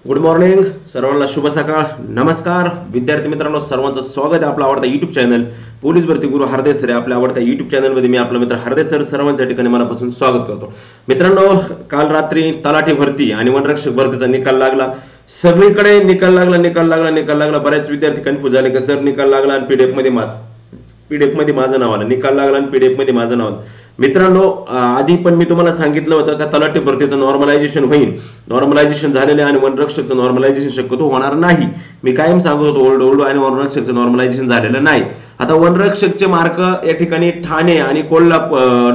Good morning सर्वांना शुभ सकाळ. नमस्कार विद्यार्थी मित्रांनो, सर्वांचं स्वागत आहे आपला आवडता युट्यूब चॅनल पोलीस भरती गुरु हरदेस सर. आपल्या आवडत्या युट्यूब चॅनलमध्ये मी आपला मित्र हरदेस सर सर्वांच्या ठिकाणी मनापासून स्वागत करतो. मित्रांनो, काल रात्री तलाठी भरती आणि वनरक्षक भरतीचा निकाल लागला. सगळीकडे निकाल लागला. बऱ्याच विद्यार्थी कन्फ्यूज झाले की सर निकाल लागला आणि पीडीएफ मध्ये माझं नाव आलं. निकाल लागला आणि पीडीएफ मध्ये माझं नाव आलं. मित्रांनो, आधी पण मी तुम्हाला सांगितलं होतं का तलाठी भरतीचं नॉर्मलायझेशन होईल. नॉर्मलायझेशन झालेलं आहे आणि वनरक्षकचं नॉर्मलायझेशन शक्यतो होणार नाही. मी कायम सांगत होतो ओल्ड आणि वनरक्षकचं नॉर्मलायझेशन झालेलं नाही. आता वनरक्षकचे मार्क या ठिकाणी ठाणे आणि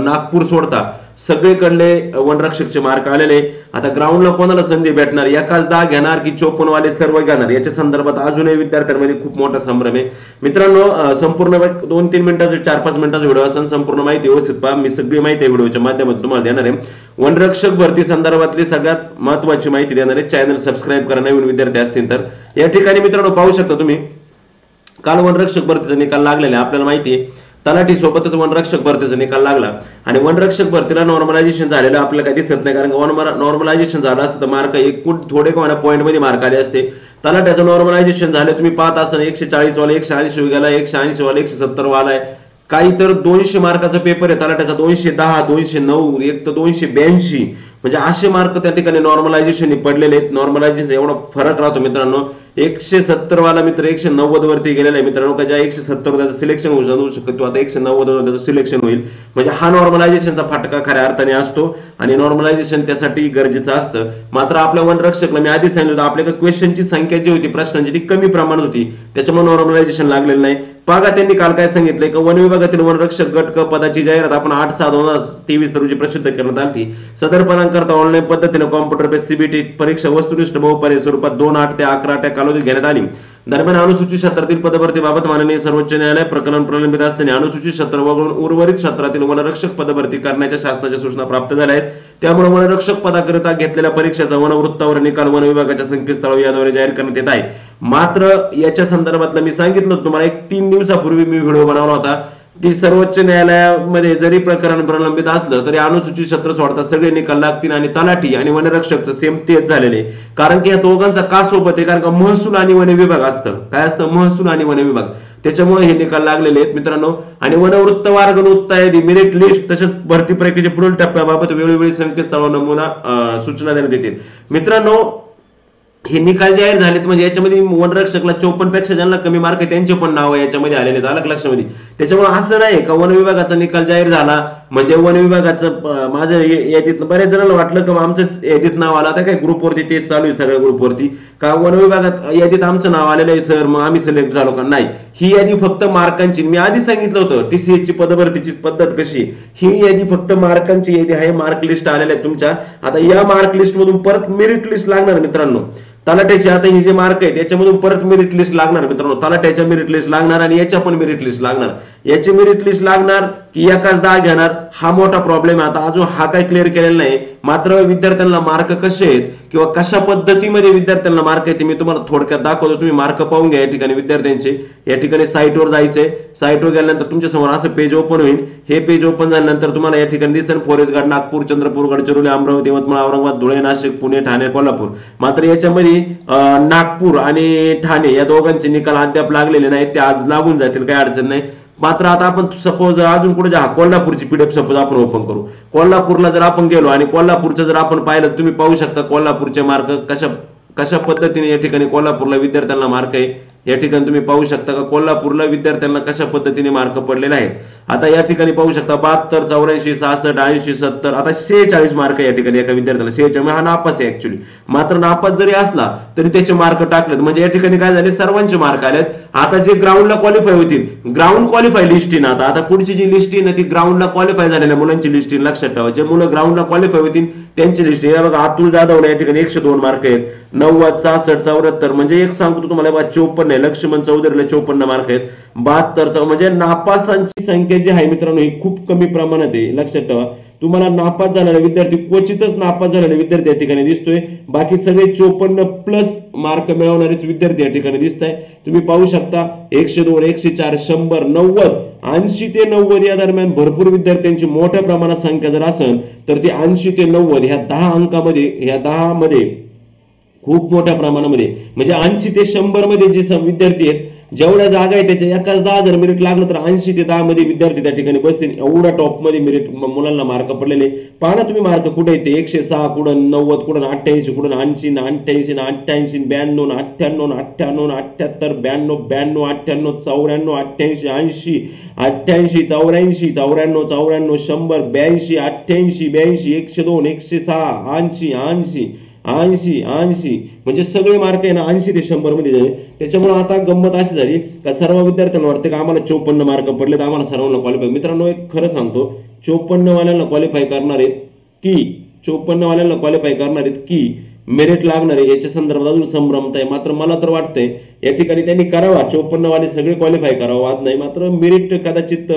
नागपूर सोडता सगळीकडले वनरक्षकचे मार्क आलेले. आता ग्राउंडला कोणाला संधी भेटणार, एकाच 10 घेणार की 54 वाले सर्व घेणार, याच्या संदर्भात अजूनही विद्यार्थ्यांमध्ये खूप मोठा संभ्रम आहे. मित्रांनो, संपूर्ण 2-3 मिनिटाचा 4-5 मिनिटाचा व्हिडिओ असेल. संपूर्ण माहिती व्यवस्थित पहा. मी सगळी माहिती व्हिडिओच्या माध्यमातून तुम्हाला देणार आहे. वनरक्षक भरती संदर्भातली सगळ्यात महत्वाची माहिती देणार आहे. चॅनल सबस्क्राईब करा नवीन विद्यार्थी असतील तर. या ठिकाणी मित्रांनो पाहू शकता तुम्ही, काल वनरक्षक भरतीचा निकाल लागलेला आहे. आपल्याला माहिती आहे तलाठी सोबतच वनरक्षक भरतीचा निकाल लागला आणि वनरक्षक भरतीला नॉर्मलायझेशन झालेलं आपल्याला काही दिसत नाही. कारण नॉर्मलायझेशन झालं असतं तर मार्क एकूण थोडे का पॉईंट मध्ये मार्क आले असते. तलाट्याचं नॉर्मलायझेशन झालं तुम्ही पाहत असाल 140 वाला 180 गेला, 180 वाला 170 वाला आहे. काही तर 200 मार्काचा पेपर आहे तलाट्याचा. 210, 209, एक तर 282, म्हणजे असे मार्क त्या ठिकाणी नॉर्मलायझेशन पडलेले आहेत. नॉर्मलायझेशन एवढा फरक राहतो मित्रांनो. 170 वाला मित्र 190 वरती गेलेला आहे मित्रांनो. का ज्या 170 त्याचं सिलेक्शन होऊ शकतो, आता 190 त्याचं सिलेक्शन होईल. म्हणजे हा नॉर्मलायझेशनचा फटका खऱ्या अर्थाने असतो आणि नॉर्मलायझेशन त्यासाठी गरजेचं असतं. मात्र आपल्या वनरक्षकला मी आधी सांगितलं होतं आपल्याकडे क्वेश्चनची संख्या जी होती प्रश्नांची ती कमी प्रमाणात होती, त्याच्यामुळे नॉर्मलायझेशन लागलेलं नाही. बघा त्यांनी काल काय सांगितलंय का वन विभागातील वनरक्षक गट क पदाची जाहिरात आपण 8/6/2023 रोजी प्रसिद्ध करण्यात आली. सदर पदांकरता ऑनलाईन पद्धतीने कॉम्प्युटर बेस्ड सीबीटी परीक्षा वस्तुनिष्ठ बहुपर्यायी स्वरूपात 2/8 ते 11 कालावधीत घेण्यात आली. दरम्यान अनुसूचित क्षेत्रातील पदभरतीबाबत माननीय सर्वोच्च न्यायालय प्रकरण प्रलंबित असल्याने अनुसूचित क्षेत्र वगळून उर्वरित क्षेत्रातील वनरक्षक पदभरती करण्याच्या शासनाच्या सूचना प्राप्त झाल्या आहेत. त्यामुळे वनरक्षक पदाकरिता घेतलेल्या परीक्षेचा वनवृत्तावर निकाल वन विभागाच्या संकेतस्थळावर याद्वारे जाहीर करण्यात येत आहे. मात्र याच्या संदर्भातलं मी सांगितलं तुम्हाला 3 दिवसापूर्वी मी व्हिडिओ बनवला होता की सर्वोच्च न्यायालयामध्ये जरी प्रकरण प्रलंबित असलं तरी अनुसूचित क्षेत्र सोडता सगळे निकाल लागतील आणि तलाठी आणि वनरक्षकचं सेम तेच झालेले. कारण की या दोघांचा का सोबत आहे, कारण का महसूल आणि वन विभाग असतं. काय असतं, महसूल आणि वन विभाग, त्याच्यामुळे हे निकाल लागलेले आहेत मित्रांनो. आणि वनवृत्त वर्गवृत्त यादी मेरिट लिस्ट तसेच भरती प्रक्रियेच्या पुढील टप्प्याबाबत वेळोवेळी संकेतस्थळावर नमुना सूचना देण्यात येतील. मित्रांनो, हे निकाल जाहीर झालेत म्हणजे याच्यामध्ये वनरक्षकला 54 पेक्षा ज्यांना कमी मार्क आहे त्यांचे पण नाव याच्यामध्ये आलेले आहेत, अलग लक्षामध्ये. त्याच्यामुळे असं नाही का वन विभागाचा निकाल जाहीर झाला म्हणजे वन विभागाचं माझ्या यादीत बऱ्याच जणांना वाटलं की आमचं यादीत नाव आलं. आता काय ग्रुपवरती तेच चालू आहे सगळ्या ग्रुपवरती का वन विभागात यादीत आमचं नाव आलेलं आहे सर मग आम्ही सिलेक्ट झालो का. नाही, ही यादी फक्त मार्कांची. मी आधी सांगितलं होतं TCS ची पदभरतीची पद्धत कशी, ही यादी फक्त मार्कांची यादी आहे. मार्क लिस्ट आलेल्या आहेत तुमच्या. आता या मार्क लिस्ट मधून परत मेरिट लिस्ट लागणार मित्रांनो. तलाट्याचे आता हे जे मार्क आहेत याच्यामधून परत मेरिट लिस्ट लागणार मित्रांनो. तलाट्याच्या मेरिट लिस्ट लागणार आणि याच्या पण मेरिट लिस्ट लागणार. याची मेरिट लिस्ट लागणार की एकाच 10 घेणार, हा मोठा प्रॉब्लेम आहे. आता अजून हा काय क्लिअर केलेला नाही. मात्र विद्यार्थ्यांना मार्क कसे आहेत किंवा कशा पद्धतीमध्ये विद्यार्थ्यांना मार्क आहेत ते मी तुम्हाला थोडक्यात दाखवतो. तुम्ही मार्क पाहून घ्या या ठिकाणी विद्यार्थ्यांचे. या ठिकाणी साईटवर जायचंय. साईटवर गेल्यानंतर तुमच्या समोर असं पेज ओपन होईल. हे पेज ओपन झाल्यानंतर तुम्हाला या ठिकाणी दिसेल फॉरेस्ट गार्ड नागपूर, चंद्रपूर, गडचिरोली, अमरावती, यवतमाळ, औरंगाबाद, धुळे, नाशिक, पुणे, ठाणे, कोल्हापूर. मात्र याच्यामध्ये नागपूर आणि ठाणे या दोघांचे निकाल अद्याप लागलेले नाहीत. ते आज लागून जातील, काही अडचण नाही. मात्र आता आपण सपोज अजून कुठे कोल्हापूरची पीडीएफ सपोज आपण ओपन करू. कोल्हापूरला जर आपण गेलो आणि कोल्हापूरचं जर आपण पाहिलं तुम्ही पाहू शकता कोल्हापूरचे मार्क कशा पद्धतीने या ठिकाणी कोल्हापूरला विद्यार्थ्यांना मार्क आहे. या ठिकाणी तुम्ही पाहू शकता का कोल्हापूरला विद्यार्थ्यांना कशा पद्धतीने मार्क पडलेले आहेत. आता या ठिकाणी पाहू शकता 72, 84, 66, 80, 70, आता 46 मार्क या ठिकाणी एका विद्यार्थ्याला. 46 हा नापास आहे ऍक्च्युली. मात्र नापास जरी असला तरी त्याचे मार्क टाकलेत म्हणजे या ठिकाणी काय झाले, सर्वांचे मार्क आलेत. आता जे ग्राउंडला क्वालिफाय होतील, ग्राउंड क्वालिफाय लिस्ट येईल. आता पुढची जी लिस्ट येईल ती ग्राउंडला क्वालिफाय झालेल्या मुलांची लिस्ट येईल. लक्षात ठेवा, जे मुलं ग्राउंडला क्वालिफाय होतील त्यांची लिस्ट येईल. बघा अतुल जाधवला या ठिकाणी 102 मार्क आहेत. 90, 66, 74 म्हणजे एक सांगतो तुम्हाला 54 आहे. लक्ष्मण चौधरीला 54 मार्क आहेत. 72 म्हणजे नापासांची संख्या जी आहे मित्रांनो ही खूप कमी प्रमाणात आहे. लक्षात ठेवा, तुम्हाला नापास झालेला विद्यार्थी क्वचितच नापास झालेला विद्यार्थी या ठिकाणी दिसतोय. बाकी सगळे 54+ मार्क मिळवणारेच विद्यार्थी या ठिकाणी दिसत आहे. तुम्ही पाहू शकता 102, 104, 100, 90, 80 ते 90 या दरम्यान भरपूर विद्यार्थ्यांची मोठ्या प्रमाणात संख्या जर असेल तर ती 80 ते 90 ह्या 10 अंकामध्ये ह्या 10 मध्ये खूप मोठ्या प्रमाणामध्ये. म्हणजे 80 ते 100 मध्ये जे विद्यार्थी आहेत, जेवढ्या जागा आहे त्याच्या एकाच 10 जर मेरिट लागलं तर 80 ते 10 मध्ये विद्यार्थी त्या ठिकाणी बसतील. एवढा टॉप मध्ये मेरिट मुलांना मार्क पडलेले. पहा ना तुम्ही मार्क कुठे येते, 106 कुठं 90 कुठं 88 कुठं 80 88 88 92 98 98 78 92 92 98 94 88 80 88 84 94 94 100 82 88 82 102 106 80 80 80 80 म्हणजे सगळे मार्क आहे ना 80 ते 100 मध्ये झाले. त्याच्यामुळे आता गंमत अशी झाली का सर्व विद्यार्थ्यांना वाटतं का आम्हाला 54 मार्क पडले तर आम्हाला सर्वांना क्वालिफाय. मित्रांनो एक खरं सांगतो, 54 वाल्यांना क्वालिफाय करणार आहेत की 54 वाल्यांना क्वालिफाय करणार आहेत की मेरिट लागणार आहे याच्या संदर्भात अजून संभ्रमत आहे. मात्र मला तर वाटतंय या ठिकाणी त्यांनी करावा, 54 वाले सगळे क्वालिफाय करावं, वाद नाही. मात्र मेरिट कदाचित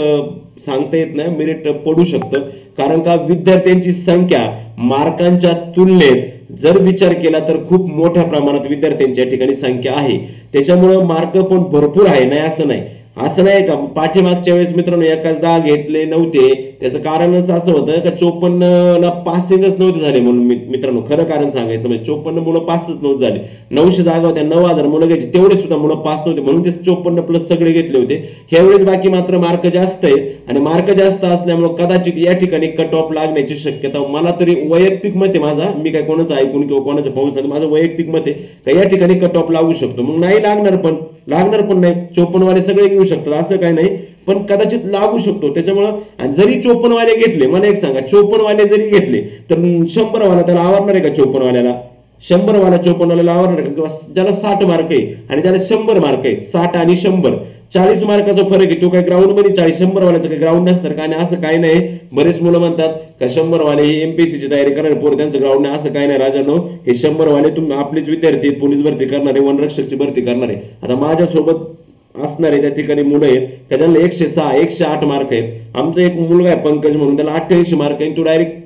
सांगता येत नाही, मेरिट पडू शकतं. कारण का विद्यार्थ्यांची संख्या मार्कांच्या तुलनेत जर विचार केला तर खूप मोठ्या प्रमाणात विद्यार्थ्यांच्या ठिकाणी संख्या आहे. त्याच्यामुळे मार्क पण भरपूर आहे, नाही असं नाही. असं नाही का पाठीमागच्या वेळेस मित्रांनो एकाच 10 घेतले नव्हते, त्याचं कारणच असं होतं का 54 ला पासिंगच नव्हते झाले म्हणून. मित्रांनो खरं कारण सांगायचं म्हणजे 54 मुलं पासच नव्हते झाले. 900 जागा होत्या, 9000 मुलं घ्यायची, तेवढे सुद्धा मुलं पास नव्हते म्हणून ते 54 प्लस सगळे घेतले होते. ह्यावेळेस बाकी मात्र मार्क जास्त आहेत आणि मार्क जास्त असल्यामुळे कदाचित या ठिकाणी कट ऑफ लागण्याची शक्यता मला तरी वैयक्तिक मत आहे माझा, मी काय कोणाचं ऐकून किंवा कोणाचं पाहून सांगतो, माझं वैयक्तिक मत आहे का या ठिकाणी कट ऑफ लागू शकतो. मग नाही लागणार पण नाही, 54 वाले सगळे घेऊ शकतात असं काही नाही, पण कदाचित लागू शकतो. त्याच्यामुळं जरी 54 वाले घेतले, मला एक सांगा 54 वाले जरी घेतले तर 100 वाला त्याला आवडणार आहे का? 54 वाल्याला 100 वाला 54 वाल्याला आवडणार आहे का? किंवा ज्याला 60 मार्क आहे आणि ज्याला 100 मार्क आहे, 60 आणि 100 40 मार्काचा फरक आहे. तो काही ग्राउंड मध्ये 100 वाल्याचं काही ग्राउंड नसणार का? आणि असं काही नाही. बरेच मुलं म्हणतात का 100 वाले हे एमपीएससीची तयारी करणारे पोर त्यांचं ग्राउंड नाही, असं काही नाही राजानो. हे 100 वाले तुम्ही आपलेच विद्यार्थी, पोलीस भरती करणारे, वनरक्षकची भरती करणारे. आता माझ्यासोबत असणारे त्या ठिकाणी मुलं आहेत त्याच्याला 106 108 मार्क आहेत. आमचा एक मुलगा आहे पंकज म्हणून, त्याला 88 मार्क आहे. तो डायरेक्ट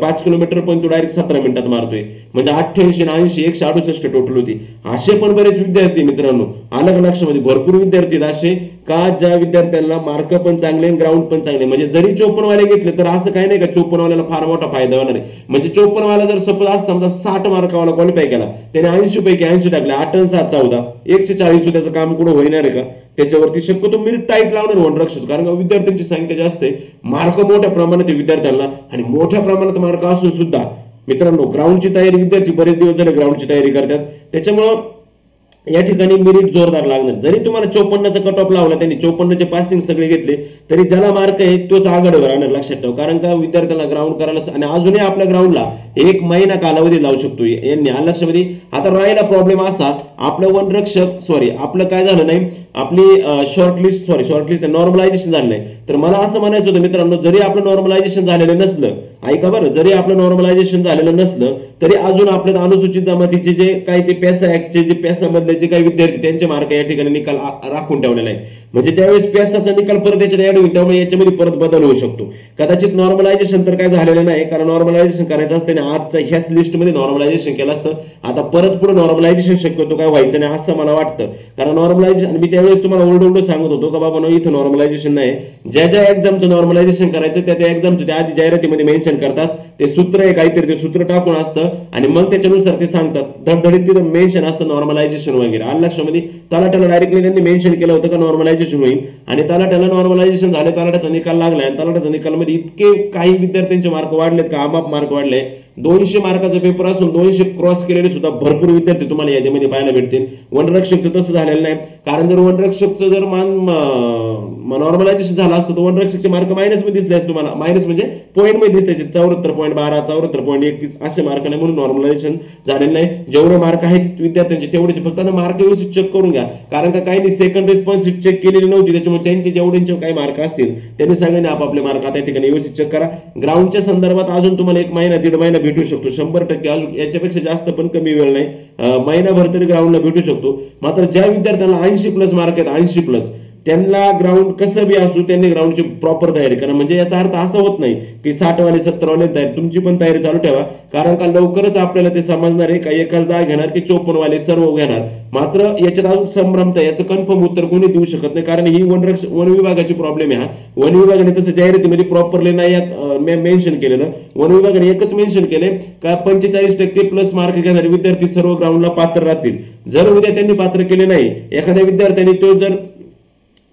5 किलोमीटर पण तो डायरेक्ट 17 मिनिटात मारतोय. म्हणजे 88 80 168 टोटल होती. असे पण बरेच विद्यार्थी मित्रांनो अलग लक्षामध्ये भरपूर विद्यार्थी असे का ज्या विद्यार्थ्यांना मार्क पण चांगले ग्राउंड पण चांगले. म्हणजे जरी 54 वाले घेतले तर असं काही नाही का 54 वाल्याला फार मोठा फायदा होणार आहे. म्हणजे 54 वाला जर सपोज आज समजा 60 मार्कावाला क्वालिफाय केला, त्याने 80 पैकी 80 टाकले, 8 आणि 7 14 140 त्याचं काम कुठं होणार आहे का? त्याच्यावरती शक्यतो मेरिट टाईट लावणार वनरक्षक, कारण का विद्यार्थ्यांची संख्या जास्त आहे, मार्क मोठ्या प्रमाणात आहे विद्यार्थ्यांना. आणि मोठ्या प्रमाणात मार्क असून सुद्धा मित्रांनो ग्राउंडची तयारी विद्यार्थी बरेच दिवस झाले ग्राउंडची तयारी करतात. त्याच्यामुळं या ठिकाणी मेरिट जोरदार लागणार. जरी तुम्हाला 54चा कट ऑफ लावला, त्यांनी 54चे पासिंग सगळे घेतले, तरी ज्याला मार्क आहे तोच आघाडीवर राहणार, लक्षात ठेवा. कारण का विद्यार्थ्यांना ग्राउंड करायला आणि अजूनही आपल्या ग्राउंडला 1 महिना कालावधी लावू शकतो यांनी लक्षामध्ये. आता राहिला प्रॉब्लेम असा, आपलं वनरक्षक आपलं काय झालं नाही, आपली शॉर्टलिस्ट नॉर्मलायझेशन झालं नाही. तर मला असं म्हणायचं होतं मित्रांनो, जरी आपलं नॉर्मलायझेशन झालेलं नसलं, ऐका बरं, जरी आपलं नॉर्मलायझेशन झालेलं नसलं तरी अजून आपल्याला अनुसूचित जमातीचे जे काही ते पेसा ऍक्टचे जे पेसा मधले जे काही विद्यार्थी त्यांचे मार्क या ठिकाणी निकाल राखून ठेवलेला आहे. म्हणजे ज्यावेळेस पेसाचा निकाल परत याच्यात ऍड होईल त्यामुळे याच्यामध्ये परत बदल होऊ शकतो. कदाचित नॉर्मलायझेशन तर काय झालेलं नाही, कारण नॉर्मलायझेशन करायचं असतं आजच्या ह्याच लिस्टमध्ये नॉर्मलायझेशन केलं असतं. आता परत पुढे नॉर्मलायझेशन शक्यतो काय व्हायचं नाही असं मला वाटतं. कारण नॉर्मलायझेशन मी त्यावेळेस तुम्हाला ओरडून सांगत होतो का बाबा इथं नॉर्मलायझेशन नाही. ज्या एक्झामचं नॉर्मलायझेशन करायचं त्या एक्झामचं त्या आधी जाहिरातीमध्ये मेन्शन करतात, ते सूत्र आहे काहीतरी, ते सूत्र टाकून असतं आणि मग त्याच्यानुसार ते सांगतात, धडधडीत तिथं मेन्शन असतं नॉर्मलायझेशन वगैरे. लक्षामध्ये तलाट्याला डायरेक्टली त्यांनी मेन्शन केलं होतं का नॉर्मलायझेशन होईल, आणि तलाट्याला नॉर्मलायझेशन झालं, तलाट्याचा निकाल लागला आणि तलाट्याच्या निकालामध्ये इतके काही विद्यार्थ्यांचे मार्क वाढलेत का अमाप मार्क वाढले. 200 मार्काचा पेपर असून 200 क्रॉस केलेले सुद्धा भरपूर विद्यार्थी तुम्हाला यादीमध्ये पाहायला भेटतील. वनरक्षकचं तसं झालेलं नाही, कारण जर वनरक्षकचं जर नॉर्मलायझेशन झालं असतं तर वनरक्षकचे मार्क मायनस मध्ये दिसले असते तुम्हाला, मायनस म्हणजे पॉईंट मध्ये दिसले 74.12 74.31 असे मार्क नाही, म्हणून नॉर्मलायझेशन झालेलं नाही. जेवढे मार्क आहेत विद्यार्थ्यांचे तेवढेचे, फक्त मार्क व्यवस्थित चेक करून घ्या, कारण का काही सेकंड रिस्पॉन्स चेक केलेली नव्हती, त्याच्यामुळे त्यांचे जेवढ्यांचे काही मार्क असतील त्यांनी सगळ्यांनी आपापले मार्क त्या ठिकाणी व्यवस्थित चेक करा. ग्राउंडच्या संदर्भात अजून तुम्हाला 1 महिना 1.5 महिना भेटू शकतो 100%, अजून याच्यापेक्षा जास्त पण कमी वेळ नाही, महिनाभर तरी ग्राउंडला भेटू शकतो. मात्र ज्या विद्यार्थ्यांना 80 प्लस मार्क आहेत, 80 प्लस त्यांना ग्राउंड कसं बी असू त्यांनी ग्राउंडची प्रॉपर तयारी करा. म्हणजे याचा अर्थ असा होत नाही की 60 वाले 70 वाले तयारी, तुमची पण तयारी चालू ठेवा. कारण का लवकरच आपल्याला ते समजणार आहे का एकाच 10 घेणार की 54 वाले सर्व घेणार. मात्र याच्यात अजून संभ्रमता, याचं कन्फर्म उत्तर कोणी देऊ शकत नाही, कारण ही वन विभागाची प्रॉब्लेम आहे. हा वन विभागाने तसं जाहिरातीमध्ये प्रॉपरली नाही मेन्शन केलेलं. वन विभागाने एकच मेन्शन केले का 45% प्लस मार्क घेणारे विद्यार्थी सर्व ग्राउंडला पात्र राहतील. जर उद्या त्यांनी पात्र केले नाही, एखाद्या विद्यार्थ्यांनी तो जर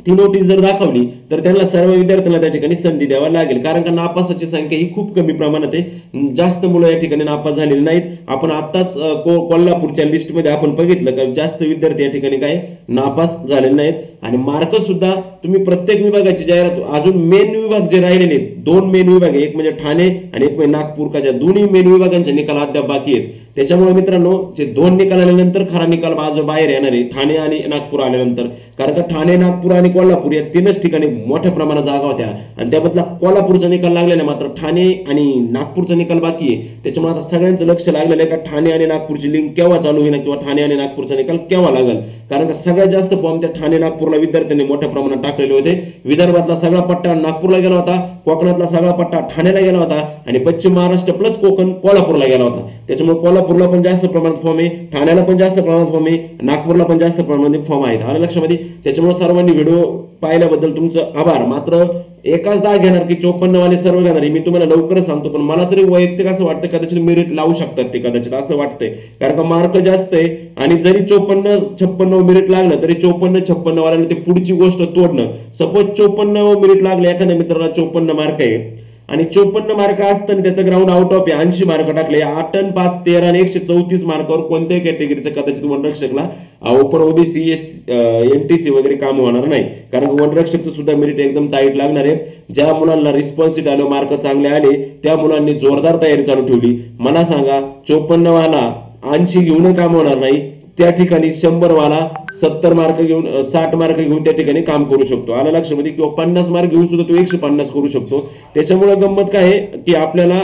ती नोटीस जर दाखवली तर त्यांना सर्व विद्यार्थ्यांना त्या ठिकाणी संधी द्यावा लागेल. कारण का नापासाची संख्या ही खूप कमी प्रमाणात आहे, जास्त मुलं या ठिकाणी नापास झालेली नाहीत. आपण आताच कोल्हापूरच्या लिस्टमध्ये आपण बघितलं का जास्त विद्यार्थी या ठिकाणी काय नापास झालेले नाहीत. आणि मार्क सुद्धा तुम्ही प्रत्येक विभागाची जाहिरात, अजून मेन विभाग जे राहिलेले आहेत, 2 मेन विभाग, एक म्हणजे ठाणे आणि एक म्हणजे नागपूर, का ज्या दोन्ही मेन विभागांचे निकाल अद्याप बाकी आहेत. त्याच्यामुळे मित्रांनो जे 2 निकाल आल्यानंतर खरा निकाल बाहेर येणार आहे, ठाणे आणि नागपूर आल्यानंतर. कारण का ठाणे, नागपूर आणि कोल्हापूर या 3च ठिकाणी मोठ्या प्रमाणात जागा होत्या आणि त्याबद्दल कोल्हापूरचा निकाल लागलेला, मात्र ठाणे आणि नागपूरचा निकाल बाकी आहे. त्याच्यामुळे आता सगळ्यांचं लक्ष लागलेलं आहे का ठाणे आणि नागपूरची लिंक केव्हा चालू होईल किंवा ठाणे आणि नागपूरचा निकाल केव्हा लागेल. कारण का सगळ्यात जास्त फॉर्म त्या ठाणे नागपूरला विद्यार्थ्यांनी मोठ्या प्रमाणात टाकलेले होते. विदर्भातला सगळा पट्टा नागपूरला गेला होता, कोकणातला सगळा पट्टा ठाण्याला गेला होता आणि पश्चिम महाराष्ट्र प्लस कोकण कोल्हापूरला गेला होता. त्याच्यामुळे कोल्हापूरला पण जास्त प्रमाणात फॉर्म आहे, ठाण्याला पण जास्त प्रमाणात फॉर्म आहे, नागपूरला पण जास्त प्रमाणात फॉर्म आहेत. आलं लक्षामध्ये. त्याच्यामुळे सर्वांनी व्हिडिओ पाहिल्याबद्दल तुमचं आभार. मात्र एकाच 10 घेणार की 54 वाले सर्व घेणार हे मी तुम्हाला लवकरच सांगतो, पण मला तरी वैयक्तिक असं वाटतं कदाचित मेरिट लावू शकतात ते, कदाचित असं वाटतंय. कारण का मार्क जास्त आहे आणि जरी 54-56 मेरिट लागलं तरी 54-56 वाल्याला ते पुढची गोष्ट तोडणं. सपोज 54 मेरिट लागले, एखाद्या मित्राला 54 मार्क आहे आणि 54 मार्क असताना त्याचं ग्राउंड आउट ऑफ 80 मार्क टाकले, 8 आणि 5 13 आणि 134 मार्कावर कोणत्याही कॅटेगरीचं कदाचित वनरक्षकला ओपन ओबीसी एनटीसी वगैरे काम होणार नाही. कारण वनरक्षकचं सुद्धा मेरिट एकदम टाईट लागणार आहे. ज्या मुलांना रिस्पॉन्सिट आलं, मार्क चांगले आले, त्या मुलांनी जोरदार तयारी चालू ठेवली. मला सांगा 54 वाला 80 घेऊन काम होणार नाही, त्या ठिकाणी 100 वाला 70 मार्क घेऊन 60 मार्क घेऊन त्या ठिकाणी काम करू शकतो. आलं लक्षामध्ये. किंवा 50 मार्क घेऊन सुद्धा तो 150 करू शकतो. त्याच्यामुळे गंमत काय आहे की आपल्याला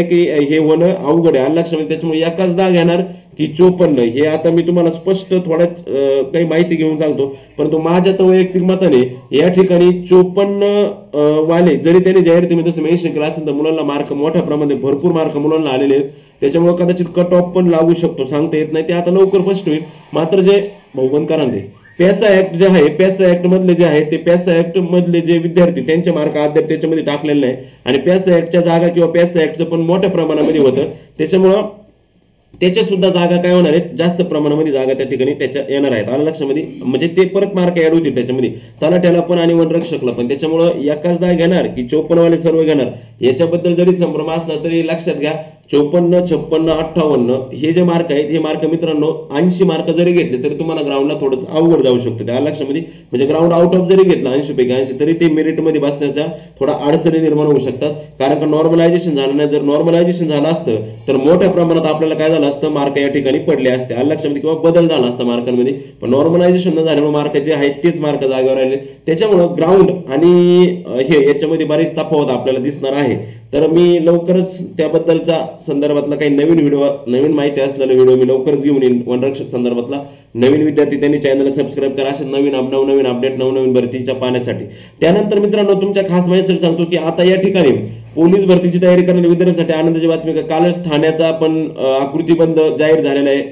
की हे होणं अवघड आहे. आलं लक्षामध्ये. त्याच्यामुळे एकाच 10 घेणार की 54 हे आता मी तुम्हाला स्पष्ट थोड्याच काही माहिती घेऊन सांगतो. परंतु माझ्या तर वैयक्तिक मताने या ठिकाणी 54 वाले जरी त्यांनी जाहिरातीमध्ये तसं मेन्शन केलं असेल तर मुलांना मार्क मोठ्या प्रमाणात भरपूर मार्क मुलांना आलेले आहेत. त्याच्यामुळे कदाचित कट ऑफ पण लागू शकतो, सांगता येत नाही, ते आता लवकर स्पष्ट होईल. मात्र जे भौगोलकारांचे पॅसा ऍक्ट जे आहे, पॅसा ऍक्ट मधले जे आहे ते पॅसा ऍक्ट मधले जे विद्यार्थी त्यांचे मार्क अद्याप त्याच्यामध्ये टाकलेले नाही आणि पॅसा ऍक्टच्या जागा किंवा पॅसा ऍक्टचं पण मोठ्या प्रमाणामध्ये होतं. त्याच्यामुळं त्याच्या सुद्धा जागा काय होणार आहेत, जास्त प्रमाणामध्ये जागा त्या ठिकाणी त्याच्या येणार आहेत. आलं लक्षामध्ये. म्हणजे ते परत मार्क ऍड होतील त्याच्यामध्ये, तलाठ्याला पण आणि वनरक्षकला पण. त्याच्यामुळं एकाच 10 घेणार की 54 वाले सर्व घेणार याच्याबद्दल जरी संभ्रम असला तरी लक्षात घ्या 54, 56, 58 हे जे मार्क आहेत हे मार्क मित्रांनो 80 मार्क जरी घेतले तरी तुम्हाला ग्राउंडला थोडंसं अवघड जाऊ शकतं. त्या लक्षामध्ये. म्हणजे ग्राउंड आउट ऑफ जरी घेतला 80 पैकी 80 तरी ते मेरिटमध्ये बसण्याच्या थोडा अडचणी निर्माण होऊ शकतात. कारण का नॉर्मलायझेशन झालं नाही. जर नॉर्मलायझेशन झालं असतं तर मोठ्या प्रमाणात आपल्याला काय झालं असतं, मार्क या ठिकाणी पडले असते. आलं लक्षामध्ये. किंवा बदल झाला असता मार्कांमध्ये. पण नॉर्मलायझेशन न झाल्यामुळे मार्क जे आहेत तेच मार्क जागेवर राहिले. त्याच्यामुळे ग्राउंड आणि हे याच्यामध्ये बरीच तफावत आपल्याला दिसणार आहे. तर मी लवकरच त्याबद्दलचा संदर्भातला काही नवीन माहिती असलेला व्हिडिओ मी लवकरच घेऊन येईन. वनरक्षक संदर्भातला नवीन विद्यार्थी त्यांनी चॅनलला सबस्क्राईब करा असे नवीन अपडेट नवनवीन भरतीच्या पाहण्यासाठी. त्यानंतर मित्रांनो तुमच्या खास माहितीसाठी सांगतो की आता या ठिकाणी पोलीस भरतीची तयारी करणाऱ्या विद्यार्थ्यांसाठी आनंदाची बातमी. कालच ठाण्याचा पण आकृतीबंद जाहीर झालेला आहे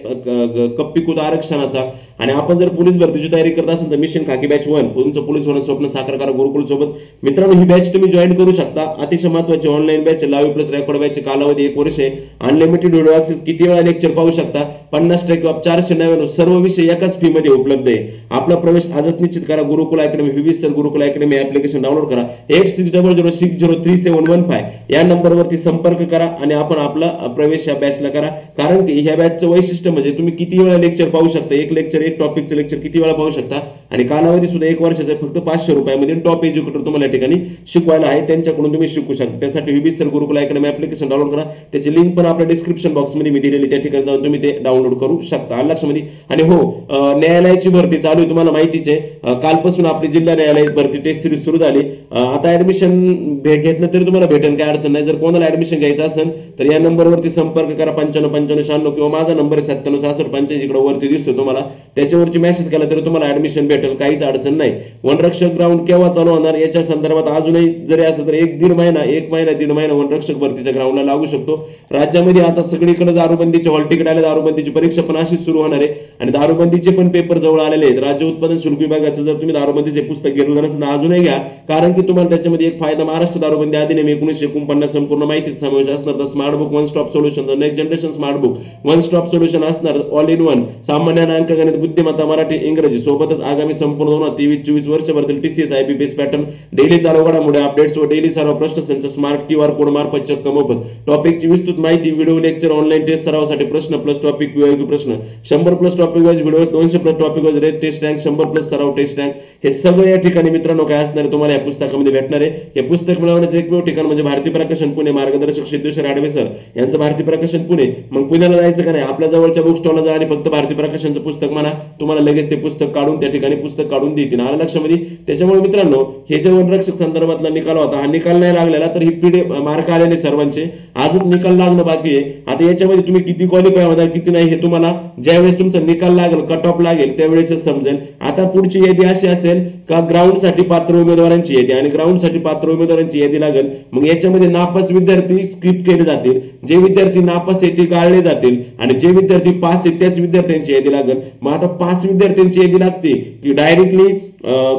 कप्पीकृत आरक्षणाचा. आणि आपण जर पोलीस भरतीची तयारी करत असाल तर मिशन खाकी बॅच 1 तुमचं पोलीस होण्याचं स्वप्न साकार करा गुरुकुल सोबत. मित्रांनो ही बॅच तुम्ही जॉईन करू शकता. अतिशय महत्त्वाची online batch, live plus record batch, कालावधी 1 वर्ष आहे. अनलिमिटेड व्हिडिओ ऍक्सेस, किती वेळा लेक्चर पाहू शकता. 50% ऑफ 499 सर्व विषय एकाच फी मध्ये उपलब्ध आहे. आपला प्रवेश आजच निश्चित करा. गुरुकुल अकॅडमी विविध गुरुकुल अकॅडमी ऍप्लिकेशन डाउनलोड करा. 8600603715 या नंबरवरती संपर्क करा आणि आपण आपला प्रवेश या बॅचला करा. कारण की ह्या बॅचचं वैशिष्ट्य म्हणजे तुम्ही किती वेळा लेक्चर पाहू शकता. एक लेक्चर, एक टॉपिकचं लेक्चर किती वेळा पाहू शकता. आणि कालावधी सुद्धा 1 वर्षाचा फक्त 500 रुपयामध्ये टॉप एज्युकेटर तुम्हाला या ठिकाणी शिकवायला आहे. त्यांच्याकडून तुम्ही शिकू शकता. त्यासाठी विविध गुरुकुल अकॅडमी ऍप्लिकेशन डाउनलोड करा. त्याची लिंक पण आपल्या डिस्क्रिप्शन बॉक्समध्ये मी दिलेली, त्या ठिकाणी जाऊन तुम्ही ते डाउनलोड करू शकता. लक्षामध्ये. आणि हो, न्यायालयाची भरती चालू आहे तुम्हाला माहितीच आहे. कालपासून आपली जिल्हा न्यायालय भरती टेस्ट सिरीज सुरू झाली. आता ऍडमिशन घेतलं तरी तुम्हाला भेटेल, काय अडचण नाही. जर कोणाला ऍडमिशन घ्यायचं असेल तर या नंबरवरती संपर्क करा 95 95 96 किंवा माझा नंबर आहे 97 66 85 इकडे वरती दिसतो तुम्हाला. त्याच्यावरची मेसेज केला तरी तुम्हाला ऍडमिशन भेटेल, काहीच अडचण नाही. वनरक्षक ग्राउंड केव्हा चालू होणार याच्या संदर्भात अजूनही जरी असं तर 1-1.5 महिना 1 महिना वनरक्षक भरतीच्या ग्राउंडला लागू शकतो. राज्यामध्ये आता सगळीकडे दारूबंदीचे हॉल तिकीट आले, दारूबंदीची परीक्षा पण अशीच सुरू होणार आहे आणि दारूबंदीचे पण पेपर जवळ आलेले आहेत. राज्य उत्पादन शुल्क विभागाचं जर तुम्ही दारूबंदीचे पुस्तक घेतलं नसेल तर अजूनही घ्या, कारण की तुम्हाला त्याच्यामध्ये एक फायदा महाराष्ट्र दारूबंदी अधिनियम 1949 संपूर्ण माहितीचा समावेश असणार. तर smart book one stop solution, next generation smart book one stop solution असणार, ऑल इन वन, सामान्य अंकगणित, बुद्धिमत्ता, मराठी, इंग्रजी सोबतच आगामी संपूर्ण 2023-24 वर्षभरातील TCS IBPS पॅटर्न, डेली चालू घडामोडी अपडेट्स व डेली सराव प्रश्नसंच स्मार्ट QR कोड मार्फत चक्क मोफत. टॉपिकची विस्तृत माहिती, व्हिडिओ लेक्चर, ऑनलाईन टेस्ट सरावासाठी प्रश्न प्लस टॉपिक विभागीय प्रश्न, 100+ topic wise video, 200+ topic wise rate test rank, 100+ सराव टेस्ट रँक, हे सगळं या ठिकाणी मित्रांनो काय असणार तुम्हाला या पुस्तकामध्ये भेटणार आहे. हे पुस्तक मिळवण्याचं एकमेव ठिकाण म्हणजे भारती प्रकाशन पुणे, मार्गदर्शक सिद्धेश्वर आडवे सर यांचं भारती प्रकाशन पुणे. मग पुण्याला जायचं का नाही, आपल्या जवळच्या बुक स्टॉलला जा आणि फक्त भारती प्रकाशनचं पुस्तक म्हणा, तुम्हाला लगेच ते पुस्तक काढून त्या ठिकाणी पुस्तक काढून देतील. आलं लक्षामध्ये. त्याच्यामुळे मित्रांनो हे जे वनरक्षक संदर्भातला निकाल होता, हा निकाल नाही लागलेला तर ही PDF मार्क आलेले सर्वांचे, अजून निकाल लागणं बाकी आहे. आता याच्यामध्ये तुम्ही किती क्वालिफाय होता किती नाही हे तुम्हाला ज्यावेळेस तुमचा निकाल लागेल, कट ऑफ लागेल त्यावेळेस समजेल. आता पुढची यादी अशी असेल का ग्राउंड साठी पात्र उमेदवारांची यादी आणि ग्राउंड साठी पात्र उमेदवारांची यादी लागेल. मग याच्यामध्ये नापास विद्यार्थी स्किप केले जातील, जे विद्यार्थी नापास आहेत ते गाळले जातील आणि जे विद्यार्थी पास आहेत त्याच विद्यार्थ्यांची यादी लागेल. मग आता पास विद्यार्थ्यांची यादी लागते की डायरेक्टली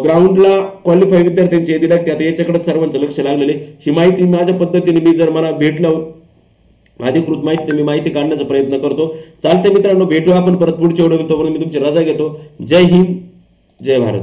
ग्राउंडला क्वालिफाय विद्यार्थ्यांची यादी लागते. आता याच्याकडे सर्वांचं लक्ष लागलेले. ही माहिती माझ्या पद्धतीने मी जर मला भेटलं अधिकृत माहिती मी माहिती काढण्याचा प्रयत्न करतो. चालते मित्रांनो, भेटू आपण परत पुढच्या व्हिडिओ. तोपर्यंत मी तुमची रजा घेतो. जय हिंद, जय भारत.